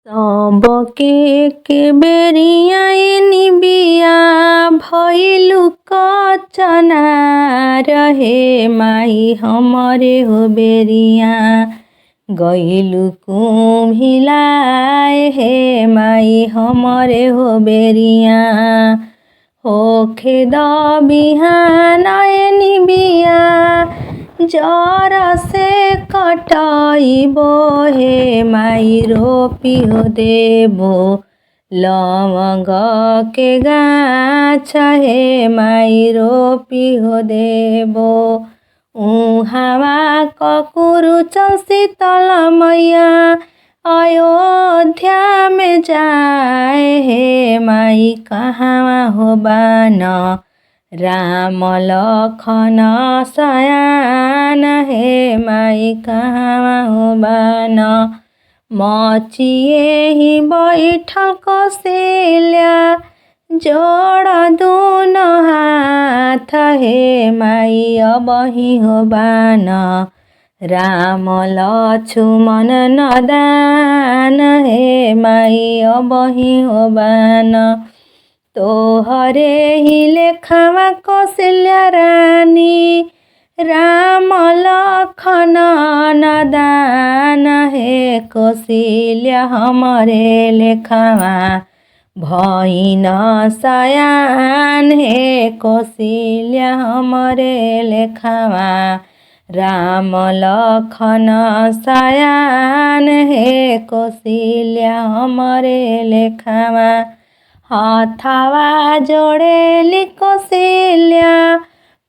सबके के बेरिया निबिया भइलु कचना रहे माई हमरे हो बेरिया गइलु कुम्हिलाए हे माई हमरे हो बेरिया होखे द बिहान निबिया जर से कटाइबो हे माई रोपी हो देबो लवंग के गाछ हे माई रोपी हो देबो उहावा ककुरु शीतल मैया अयोध्या में जाए हे माई कहाँ हो बान राम लखन सयान हे माई कहाँ हो बान मचिए ही बैठल कौशल्या जोड़ दुनो हाथ हे माई अबही हो बान राम लक्ष्मण नदान हे माई अबही हो बान तोहरे ही लेखावा कौशल्या रानी राम लखन नदान हे कौशल्या हमरे लेखावा भइन सयान हे कौशल्या हमरे लेखावा राम लखन सयान हे कौशल्या हमरे लेखावा हथवा जोड़ेली कौशल्या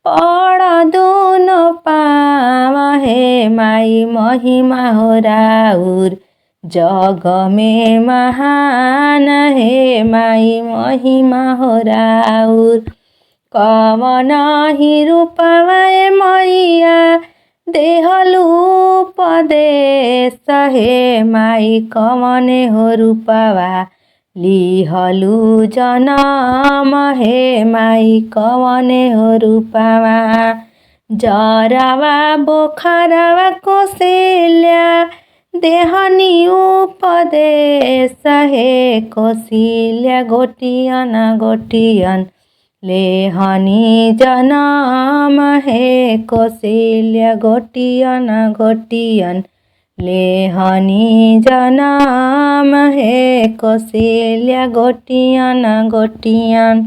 पड़ दुनो पाव हे माई महिमा हो राउर जग में महान हे माई महिमा हो राउर कवन ही रूपवा मैया देहलु उपदेश हे माई कवन हो रूपवा लिहलु जनम हे माई कवन हो रूपवा जरावा बोखरावा कौशल्या देहनी उपदेश हे कौशल्या गोटियन गोटियन लेहनी जनम हे कौशल्या गोटियन गोटियन लेहनी जनम हे कौशल्या गोटियन गोटियन।